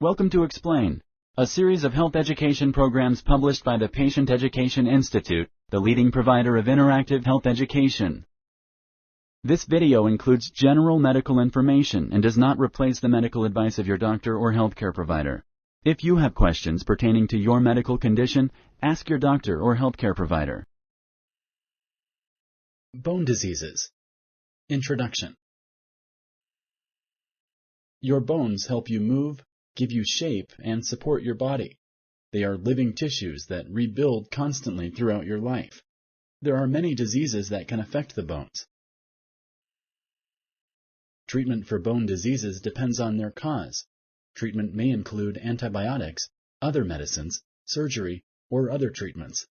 Welcome to Explain, a series of health education programs published by the Patient Education Institute, the leading provider of interactive health education. This video includes general medical information and does not replace the medical advice of your doctor or healthcare provider. If you have questions pertaining to your medical condition, ask your doctor or healthcare provider. Bone diseases. Introduction. Your bones help you move, give you shape, and support your body. They are living tissues that rebuild constantly throughout your life. There are many diseases that can affect the bones. Treatment for bone diseases depends on their cause. Treatment may include antibiotics, other medicines, surgery, or other treatments.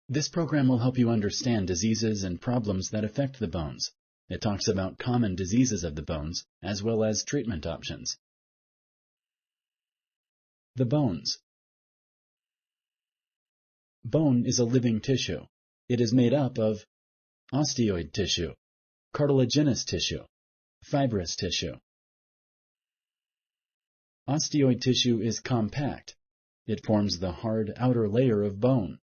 This program will help you understand diseases and problems that affect the bones. It talks about common diseases of the bones, as well as treatment options. The bones. Bone is a living tissue. It is made up of osteoid tissue, cartilaginous tissue, fibrous tissue. Osteoid tissue is compact. It forms the hard outer layer of bone.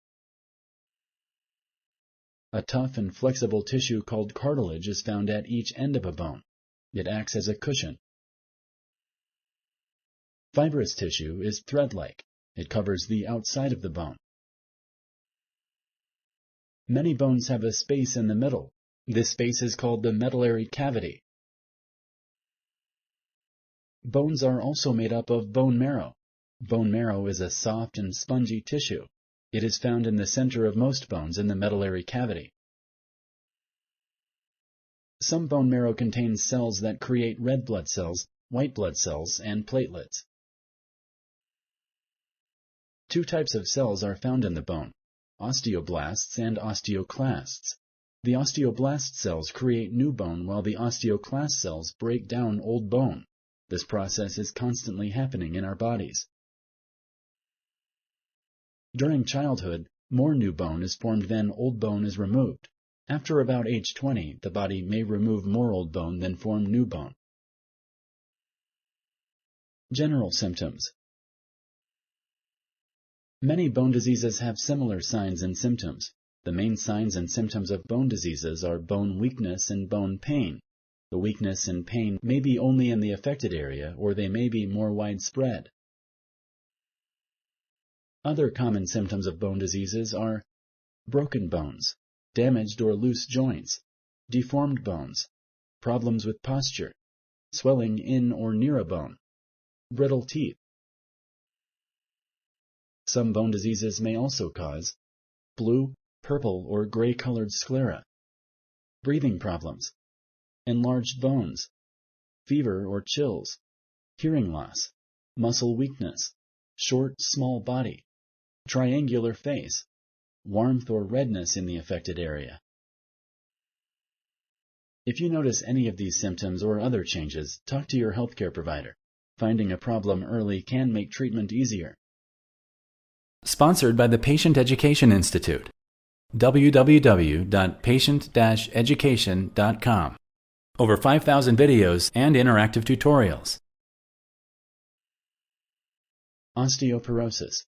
A tough and flexible tissue called cartilage is found at each end of a bone. It acts as a cushion. Fibrous tissue is thread-like. It covers the outside of the bone. Many bones have a space in the middle. This space is called the medullary cavity. Bones are also made up of bone marrow. Bone marrow is a soft and spongy tissue. It is found in the center of most bones in the medullary cavity. Some bone marrow contains cells that create red blood cells, white blood cells, and platelets. Two types of cells are found in the bone, osteoblasts and osteoclasts. The osteoblast cells create new bone while the osteoclast cells break down old bone. This process is constantly happening in our bodies. During childhood, more new bone is formed than old bone is removed. After about age 20, the body may remove more old bone than form new bone. General symptoms. Many bone diseases have similar signs and symptoms. The main signs and symptoms of bone diseases are bone weakness and bone pain. The weakness and pain may be only in the affected area, or they may be more widespread. Other common symptoms of bone diseases are broken bones, damaged or loose joints, deformed bones, problems with posture, swelling in or near a bone, brittle teeth. Some bone diseases may also cause blue, purple, or gray-colored sclera, breathing problems, enlarged bones, fever or chills, hearing loss, muscle weakness, short, small body, triangular face, warmth or redness in the affected area. If you notice any of these symptoms or other changes, talk to your healthcare provider. Finding a problem early can make treatment easier. Sponsored by the Patient Education Institute. www.patient-education.com. Over 5,000 videos and interactive tutorials. Osteoporosis.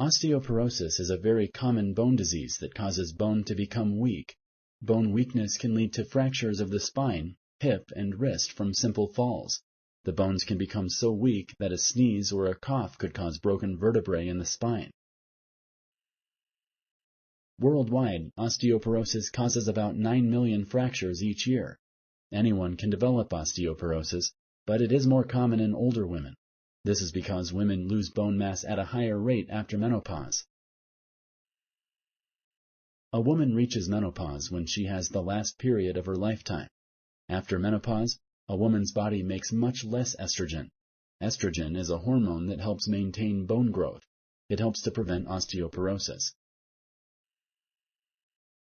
Osteoporosis is a very common bone disease that causes bone to become weak. Bone weakness can lead to fractures of the spine, hip, and wrist from simple falls. The bones can become so weak that a sneeze or a cough could cause broken vertebrae in the spine. Worldwide, osteoporosis causes about 9 million fractures each year. Anyone can develop osteoporosis, but it is more common in older women. This is because women lose bone mass at a higher rate after menopause. A woman reaches menopause when she has the last period of her lifetime. After menopause, a woman's body makes much less estrogen. Estrogen is a hormone that helps maintain bone growth. It helps to prevent osteoporosis.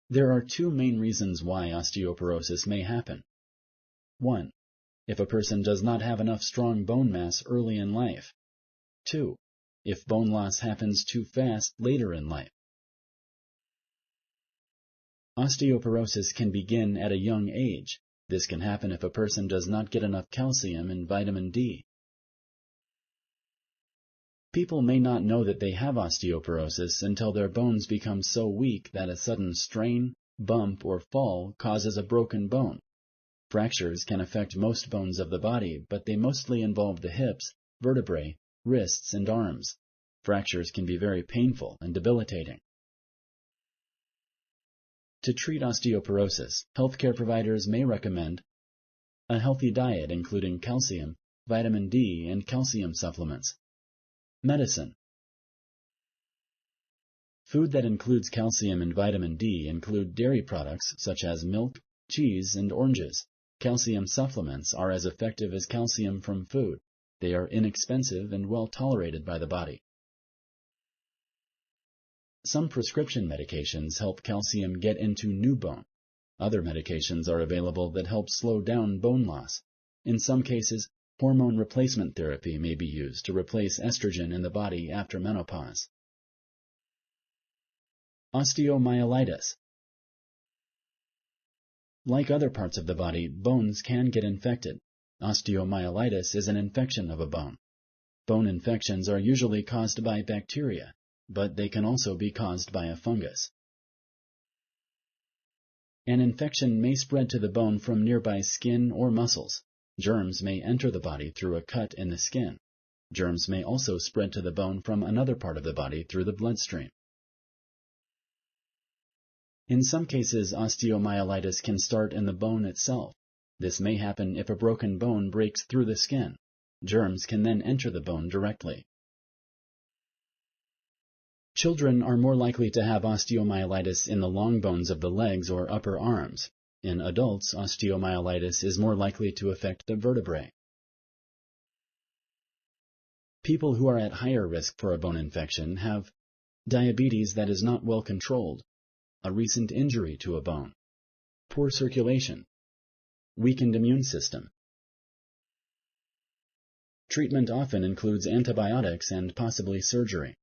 There are two main reasons why osteoporosis may happen. 1. If a person does not have enough strong bone mass early in life. 2. If bone loss happens too fast later in life. Osteoporosis can begin at a young age. This can happen if a person does not get enough calcium and vitamin D. People may not know that they have osteoporosis until their bones become so weak that a sudden strain, bump, or fall causes a broken bone. Fractures can affect most bones of the body, but they mostly involve the hips, vertebrae, wrists, and arms. Fractures can be very painful and debilitating. To treat osteoporosis, healthcare providers may recommend a healthy diet including calcium, vitamin D, and calcium supplements. Medicine. Food that includes calcium and vitamin D include dairy products such as milk, cheese, and oranges. Calcium supplements are as effective as calcium from food. They are inexpensive and well tolerated by the body. Some prescription medications help calcium get into new bone. Other medications are available that help slow down bone loss. In some cases, hormone replacement therapy may be used to replace estrogen in the body after menopause. Osteomyelitis. Like other parts of the body, bones can get infected. Osteomyelitis is an infection of a bone. Bone infections are usually caused by bacteria, but they can also be caused by a fungus. An infection may spread to the bone from nearby skin or muscles. Germs may enter the body through a cut in the skin. Germs may also spread to the bone from another part of the body through the bloodstream. In some cases, osteomyelitis can start in the bone itself. This may happen if a broken bone breaks through the skin. Germs can then enter the bone directly. Children are more likely to have osteomyelitis in the long bones of the legs or upper arms. In adults, osteomyelitis is more likely to affect the vertebrae. People who are at higher risk for a bone infection have diabetes that is not well controlled, a recent injury to a bone, poor circulation, weakened immune system. Treatment often includes antibiotics and possibly surgery.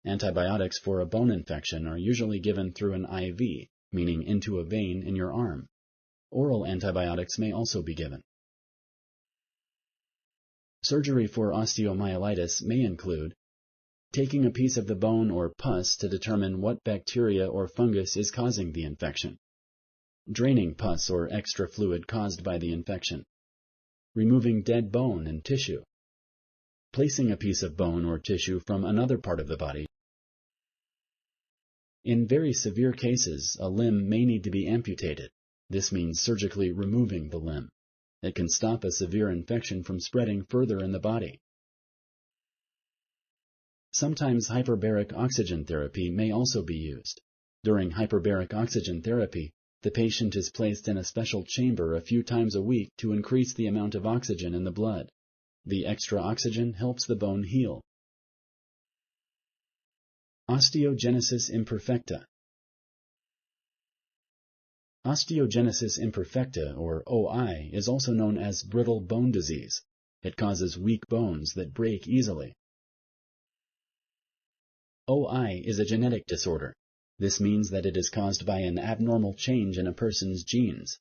Antibiotics for a bone infection are usually given through an IV, meaning into a vein in your arm. Oral antibiotics may also be given. Surgery for osteomyelitis may include taking a piece of the bone or pus to determine what bacteria or fungus is causing the infection, draining pus or extra fluid caused by the infection, removing dead bone and tissue, placing a piece of bone or tissue from another part of the body. In very severe cases, a limb may need to be amputated. This means surgically removing the limb. It can stop a severe infection from spreading further in the body. Sometimes hyperbaric oxygen therapy may also be used. During hyperbaric oxygen therapy, the patient is placed in a special chamber a few times a week to increase the amount of oxygen in the blood. The extra oxygen helps the bone heal. Osteogenesis imperfecta. Osteogenesis imperfecta, or OI, is also known as brittle bone disease. It causes weak bones that break easily. OI is a genetic disorder. This means that it is caused by an abnormal change in a person's genes.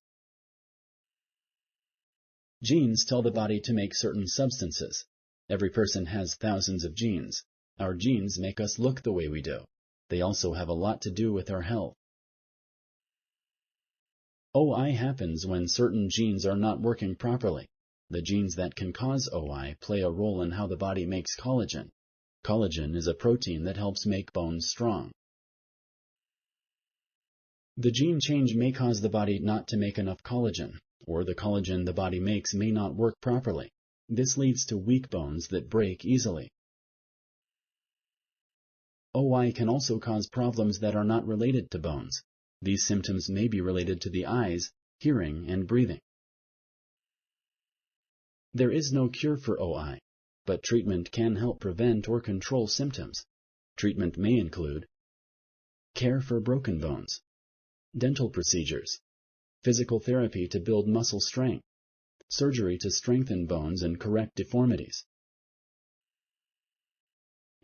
Genes tell the body to make certain substances. Every person has thousands of genes. Our genes make us look the way we do. They also have a lot to do with our health. OI happens when certain genes are not working properly. The genes that can cause OI play a role in how the body makes collagen. Collagen is a protein that helps make bones strong. The gene change may cause the body not to make enough collagen, or the collagen the body makes may not work properly. This leads to weak bones that break easily. OI can also cause problems that are not related to bones. These symptoms may be related to the eyes, hearing, and breathing. There is no cure for OI, but treatment can help prevent or control symptoms. Treatment may include care for broken bones, dental procedures, physical therapy to build muscle strength, surgery to strengthen bones and correct deformities.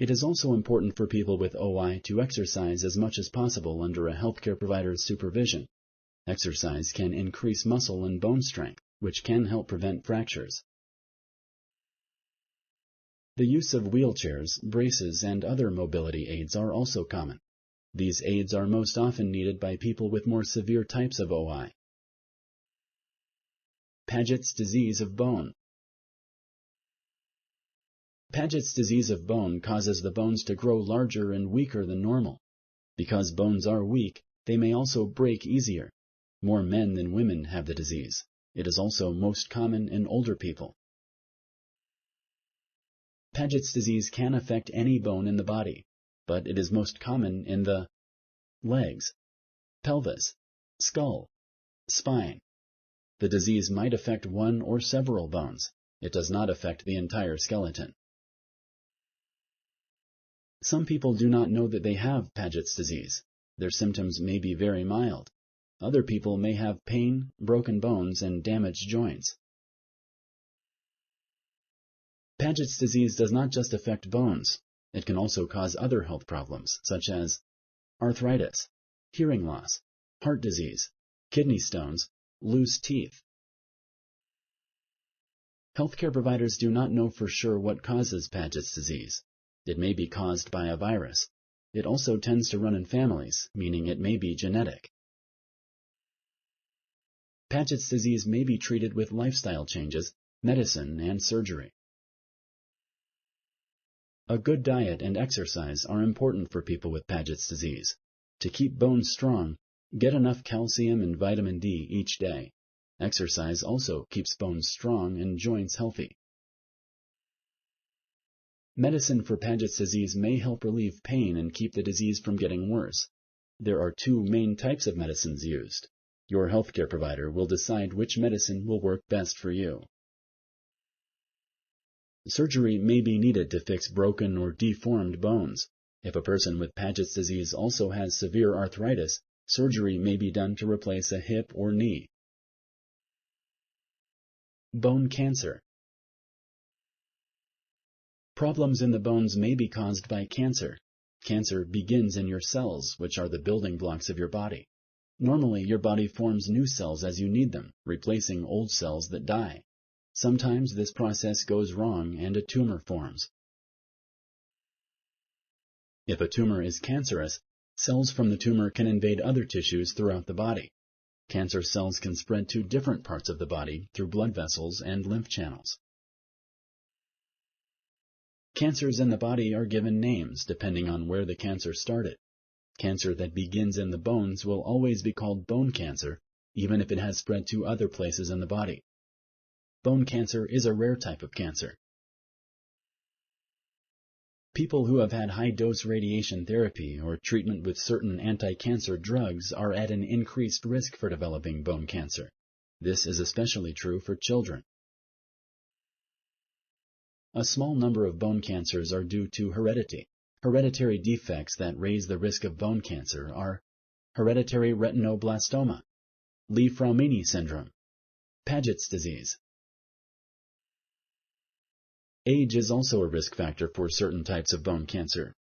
It is also important for people with OI to exercise as much as possible under a healthcare provider's supervision. Exercise can increase muscle and bone strength, which can help prevent fractures. The use of wheelchairs, braces, and other mobility aids are also common. These aids are most often needed by people with more severe types of OI. Paget's disease of bone. Paget's disease of bone causes the bones to grow larger and weaker than normal. Because bones are weak, they may also break easier. More men than women have the disease. It is also most common in older people. Paget's disease can affect any bone in the body, but it is most common in the legs, pelvis, skull, spine. The disease might affect one or several bones. It does not affect the entire skeleton. Some people do not know that they have Paget's disease. Their symptoms may be very mild. Other people may have pain, broken bones, and damaged joints. Paget's disease does not just affect bones. It can also cause other health problems, such as arthritis, hearing loss, heart disease, kidney stones, loose teeth. Healthcare providers do not know for sure what causes Paget's disease. It may be caused by a virus. It also tends to run in families, meaning it may be genetic. Paget's disease may be treated with lifestyle changes, medicine, and surgery. A good diet and exercise are important for people with Paget's disease. To keep bones strong, get enough calcium and vitamin D each day. Exercise also keeps bones strong and joints healthy. Medicine for Paget's disease may help relieve pain and keep the disease from getting worse. There are two main types of medicines used. Your healthcare provider will decide which medicine will work best for you. Surgery may be needed to fix broken or deformed bones. If a person with Paget's disease also has severe arthritis, surgery may be done to replace a hip or knee. Bone cancer. Problems in the bones may be caused by cancer. Cancer begins in your cells, which are the building blocks of your body. Normally, your body forms new cells as you need them, replacing old cells that die. Sometimes this process goes wrong and a tumor forms. If a tumor is cancerous, cells from the tumor can invade other tissues throughout the body. Cancer cells can spread to different parts of the body through blood vessels and lymph channels. Cancers in the body are given names depending on where the cancer started. Cancer that begins in the bones will always be called bone cancer, even if it has spread to other places in the body. Bone cancer is a rare type of cancer. People who have had high-dose radiation therapy or treatment with certain anti-cancer drugs are at an increased risk for developing bone cancer. This is especially true for children. A small number of bone cancers are due to heredity. Hereditary defects that raise the risk of bone cancer are hereditary retinoblastoma, Li-Fraumeni syndrome, Paget's disease. Age is also a risk factor for certain types of bone cancer.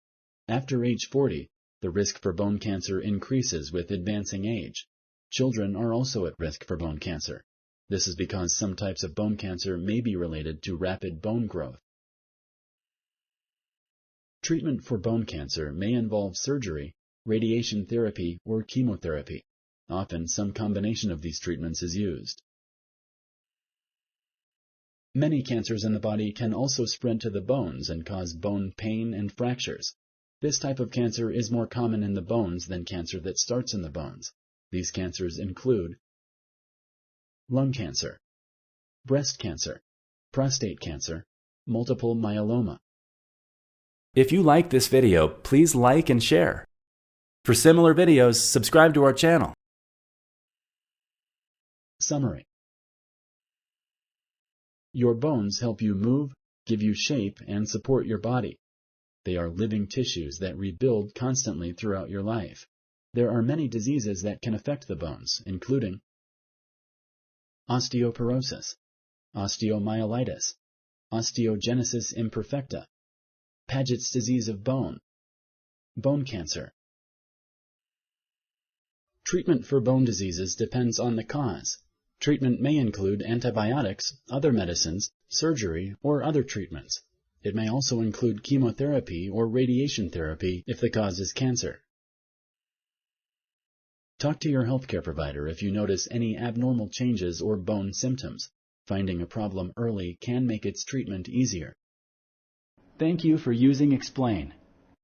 After age 40, the risk for bone cancer increases with advancing age. Children are also at risk for bone cancer. This is because some types of bone cancer may be related to rapid bone growth. Treatment for bone cancer may involve surgery, radiation therapy, or chemotherapy. Often, some combination of these treatments is used. Many cancers in the body can also spread to the bones and cause bone pain and fractures. This type of cancer is more common in the bones than cancer that starts in the bones. These cancers include lung cancer, breast cancer, prostate cancer, multiple myeloma. If you like this video, please like and share. For similar videos, subscribe to our channel. Summary. Your bones help you move, give you shape, and support your body. They are living tissues that rebuild constantly throughout your life. There are many diseases that can affect the bones, including osteoporosis, osteomyelitis, osteogenesis imperfecta, Paget's disease of bone, bone cancer. Treatment for bone diseases depends on the cause. Treatment may include antibiotics, other medicines, surgery, or other treatments. It may also include chemotherapy or radiation therapy if the cause is cancer. Talk to your healthcare provider if you notice any abnormal changes or bone symptoms. Finding a problem early can make its treatment easier. Thank you for using Explain.